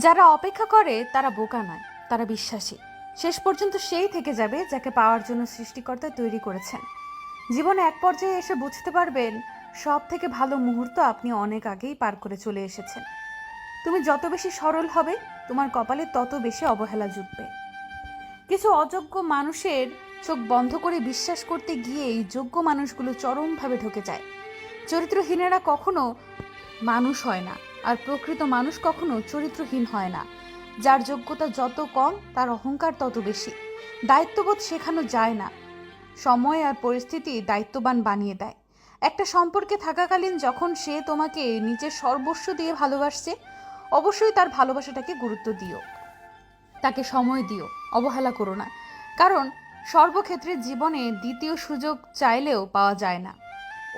যারা অপেক্ষা করে তারা বোকা নয়, তারা বিশ্বাসী। শেষ পর্যন্ত সেই থেকে যাবে যাকে পাওয়ার জন্য সৃষ্টিকর্তা তৈরি করেছেন। জীবনে এক পর্যায়ে এসে বুঝতে পারবেন সব থেকে ভালো মুহূর্ত আপনি অনেক আগেই পার করে চলে এসেছেন। তুমি যত বেশি সরল হবে, তোমার কপালে তত বেশি অবহেলা জুটবে। কিছু অযোগ্য মানুষের চোখ বন্ধ করে বিশ্বাস করতে গিয়েই যোগ্য মানুষগুলো চরমভাবে ঢকে যায়। চরিত্রহীনেরা কখনো মানুষ হয় না, আর প্রকৃত মানুষ কখনো চরিত্রহীন হয় না। যার যোগ্যতা যত কম তার অহংকার তত বেশি। দায়িত্ববোধ শেখানো যায় না, সময় আর পরিস্থিতি দায়িত্ববান বানিয়ে দেয়। একটা সম্পর্কে থাকাকালীন যখন সে তোমাকে নিজের সর্বস্ব দিয়ে ভালোবাসছে, অবশ্যই তার ভালোবাসাটাকে গুরুত্ব দিও, তাকে সময় দিও, অবহেলা করো না। কারণ সর্বক্ষেত্রে জীবনে দ্বিতীয় সুযোগ চাইলেও পাওয়া যায় না।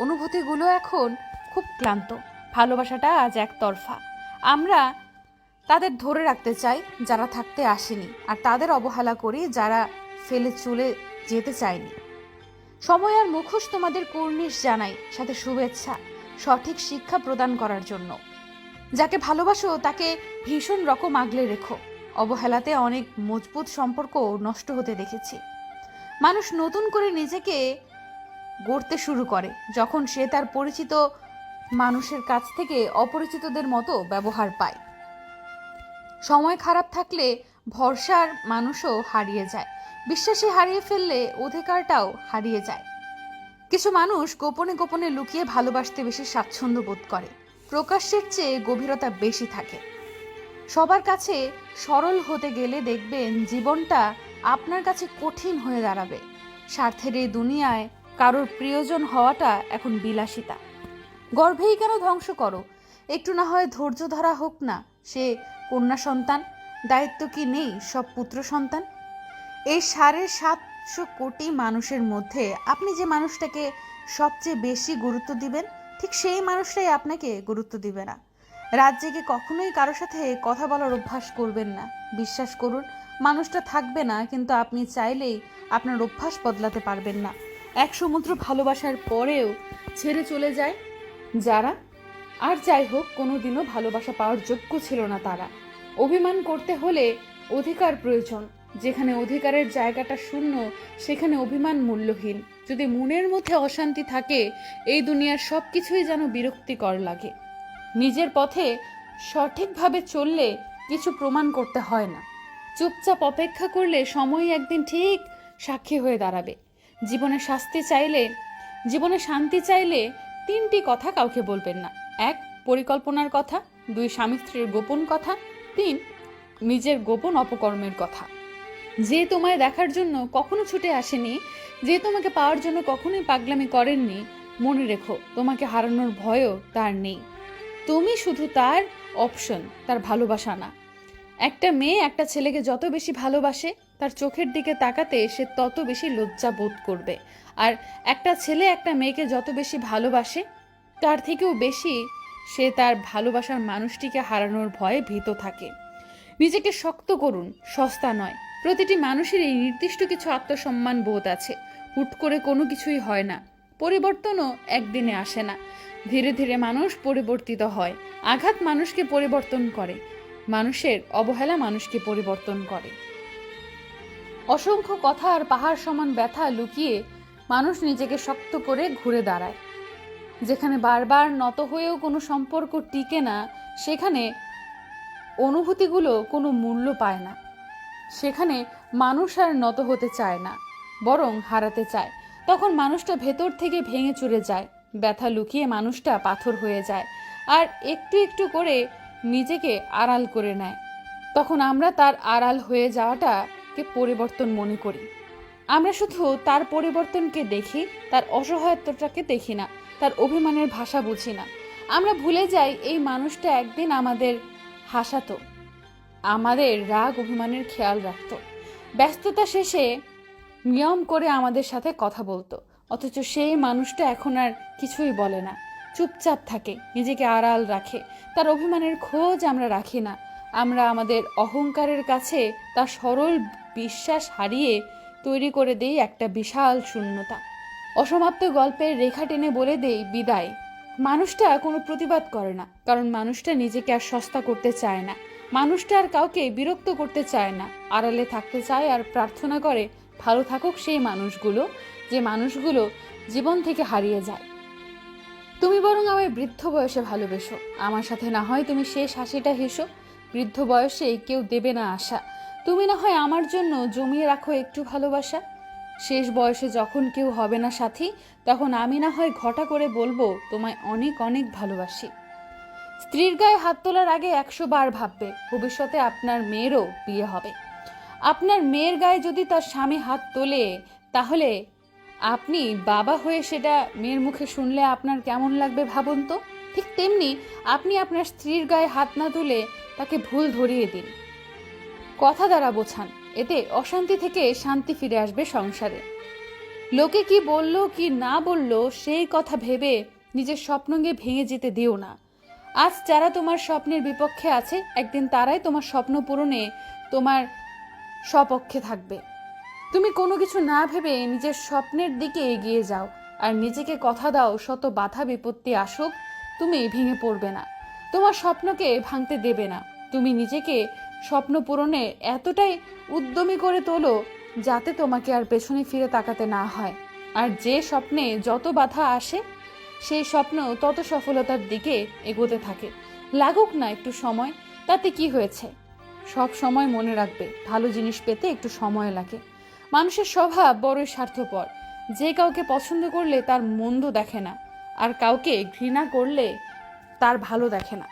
অনুভূতিগুলো এখন খুব ক্লান্ত, ভালোবাসাটা আজ একতরফা। আমরা তাদের ধরে রাখতে চাই যারা থাকতে আসেনি, আর তাদের অবহেলা করি যারা ফেলে চলে যেতে চায়নি। সময় আর মুখোশ তোমাদের কুর্নিশ জানাই, সাথে শুভেচ্ছা, সঠিক শিক্ষা প্রদান করার জন্য। যাকে ভালোবাসো তাকে ভীষণ রকম আগলে রেখো। অবহেলাতে অনেক মজবুত সম্পর্ক নষ্ট হতে দেখেছি। মানুষ নতুন করে নিজেকে গড়তে শুরু করে যখন সে তার পরিচিত মানুষের কাছ থেকে অপরিচিতদের মতো ব্যবহার পায়। সময় খারাপ থাকলে ভরসার মানুষও হারিয়ে যায়, বিশ্বাসী হারিয়ে ফেললে অধিকারটাও হারিয়ে যায়। কিছু মানুষ গোপনে গোপনে লুকিয়ে ভালোবাসতে বেশি স্বাচ্ছন্দ্য বোধ করে, প্রকাশ্যের চেয়ে গভীরতা বেশি থাকে। সবার কাছে সরল হতে গেলে দেখবেন জীবনটা আপনার কাছে কঠিন হয়ে দাঁড়াবে। স্বার্থের এই দুনিয়ায় কারোর প্রিয়জন হওয়াটা এখন বিলাসিতা। গর্ভেই কেন ধ্বংস করো, একটু না হয় ধৈর্য ধরা হোক না। সে কন্যা সন্তান, দায়িত্ব কি নেই সব পুত্র সন্তান? এই 750 কোটি মানুষের মধ্যে আপনি যে মানুষটাকে সবচেয়ে বেশি গুরুত্ব দিবেন, ঠিক সেই মানুষটাই আপনাকে গুরুত্ব দিবে না। রাত জেগে কখনোই কারোর সাথে কথা বলার অভ্যাস করবেন না। বিশ্বাস করুন, মানুষটা থাকবে না, কিন্তু আপনি চাইলেই আপনার অভ্যাস বদলাতে পারবেন না। এক সমুদ্র ভালোবাসার পরেও ছেড়ে চলে যায় যারা, আর যাই হোক, কোনোদিনও ভালোবাসা পাওয়ার যোগ্য ছিল না তারা। অভিমান করতে হলে অধিকার প্রয়োজন। যেখানে অধিকারের জায়গাটা শূন্য, সেখানে অভিমান মূল্যহীন। যদি মনের মধ্যে অশান্তি থাকে, এই দুনিয়ার সব কিছুই যেন বিরক্তিকর লাগে। নিজের পথে সঠিকভাবে চললে কিছু প্রমাণ করতে হয় না। চুপচাপ অপেক্ষা করলে সময় একদিন ঠিক সাক্ষী হয়ে দাঁড়াবে। জীবনে শান্তি চাইলে 3টি কথা কাউকে বলবেন না। 1, পরিকল্পনার কথা। 2, স্বামী স্ত্রীর গোপন কথা। 3, নিজের গোপন অপকর্মের কথা। যে তোমায় দেখার জন্য কখনো ছুটে আসেনি, যে তোমাকে পাওয়ার জন্য কখনোই পাগলামি করেননি, মনে রেখো তোমাকে হারানোর ভয়ও তার নেই। তুমি শুধু তার অপশন, তার ভালোবাসা না। একটা মেয়ে একটা ছেলেকে যত বেশি ভালোবাসে, তার চোখের দিকে তাকাতে সে তত বেশি লজ্জা বোধ করবে। আর একটা ছেলে একটা মেয়েকে যত বেশি ভালোবাসে, তার থেকেও বেশি সে তার ভালোবাসার মানুষটিকে হারানোর ভয়ে ভীত থাকে। নিজেকে শক্ত করুন, সস্তা নয়। প্রতিটি মানুষেরই নির্দিষ্ট কিছু আত্মসম্মান বোধ আছে। হুট করে কোনো কিছুই হয় না, পরিবর্তনও একদিনে আসে না। ধীরে ধীরে মানুষ পরিবর্তিত হয়। আঘাত মানুষকে পরিবর্তন করে, মানুষের অবহেলা মানুষকে পরিবর্তন করে। অসংখ্য কথা আর পাহাড় সমান ব্যথা লুকিয়ে মানুষ নিজেকে শক্ত করে ঘুরে দাঁড়ায়। যেখানে বারবার নত হয়েও কোনো সম্পর্ক টিকে না, সেখানে অনুভূতিগুলো কোনো মূল্য পায় না। সেখানে মানুষ আর নত হতে চায় না, বরং হারাতে চায়। তখন মানুষটা ভেতর থেকে ভেঙে চুরে যায়, ব্যথা লুকিয়ে মানুষটা পাথর হয়ে যায়, আর একটু একটু করে নিজেকে আড়াল করে নেয়। তখন আমরা তার আড়াল হয়ে যাওয়াটাকে পরিবর্তন মনে করি। আমরা শুধু তার পরিবর্তনকে দেখি, তার অসহায়তাটাকে দেখি না, তার অভিমানের ভাষা বুঝি না। আমরা ভুলে যাই এই মানুষটা একদিন আমাদের হাসাতো, আমাদের রাগ অভিমানের খেয়াল রাখতো, ব্যস্ততা শেষে নিয়ম করে আমাদের সাথে কথা বলতো। অথচ সেই মানুষটা এখন আর কিছুই বলে না, চুপচাপ থাকে, নিজেকে আড়াল রাখে। তার অভিমানের খোঁজ আমরা রাখি না। আমরা আমাদের অহংকারের কাছে তার সরল বিশ্বাস হারিয়ে তৈরি করে দেই একটা বিশাল শূন্যতা। অসমাপ্ত গল্পের রেখা টেনে বলে দেই বিদায়। মানুষটা কোনো প্রতিবাদ করে না, কারণ মানুষটা নিজেকে আর সস্তা করতে চায় না। মানুষটা আর কাউকে বিরক্ত করতে চায় না, আড়ালে থাকতে চায় আর প্রার্থনা করে ভালো থাকুক সেই মানুষগুলো, যে মানুষগুলো জীবন থেকে হারিয়ে যায়। তুমি বরং আমায় বৃদ্ধ বয়সে ভালোবেসো, আমার সাথে না হয় তুমি শেষ হাসিটা হেসো। বৃদ্ধ বয়সে কেউ দেবে না আশা, তুমি না হয় আমার জন্য জমিয়ে রাখো একটু ভালোবাসা। শেষ বয়সে যখন কেউ হবে না সাথী, তখন আমি না হয় ঘটা করে বলবো তোমায় অনেক অনেক ভালোবাসি। স্ত্রীর গায়ে হাত তোলার আগে 100 বার ভাববে, ভবিষ্যতে আপনার মেয়েরও বিয়ে হবে। আপনার মেয়ের গায়ে যদি তার স্বামী হাত তোলে, তাহলে আপনি বাবা হয়ে সেটা মেয়ের মুখে শুনলে আপনার কেমন লাগবে ভাবুন তো। ঠিক তেমনি আপনি আপনার স্ত্রীর গায়ে হাত না তুলে তাকে ভুল ধরিয়ে দিন, কথা দ্বারা বোঝান, এতে অশান্তি থেকে শান্তি ফিরে আসবে সংসারে। লোকে কি বলল কি না বলল সেই কথা ভেবে নিজের স্বপ্নকে ভেঙে যেতে দিও না। আজ যারা তোমার স্বপ্নের বিপক্ষে আছে, একদিন তারাই তোমার স্বপ্ন পূরণে তোমার স্বপক্ষে থাকবে। তুমি কোনো কিছু না ভেবে নিজের স্বপ্নের দিকে এগিয়ে যাও, আর নিজেকে কথা দাও শত বাধা বিপত্তি আসুক তুমি ভেঙে পড়বে না, তোমার স্বপ্নকে ভাঙতে দেবে না। তুমি নিজেকে স্বপ্ন পূরণে এতটাই উদ্যমী করে তোলো যাতে তোমাকে আর পেছনে ফিরে তাকাতে না হয়। আর যে স্বপ্নে যত বাধা আসে, সেই স্বপ্ন তত সফলতার দিকে এগোতে থাকে। লাগুক না একটু সময়, তাতে কি হয়েছে। সব সময় মনে রাখবে, ভালো জিনিস পেতে একটু সময় লাগে। মানুষের স্বভাব বড়ই স্বার্থপর, যে কাউকে পছন্দ করলে তার মন্দ দেখে না, আর কাউকে ঘৃণা করলে তার ভালো দেখে না।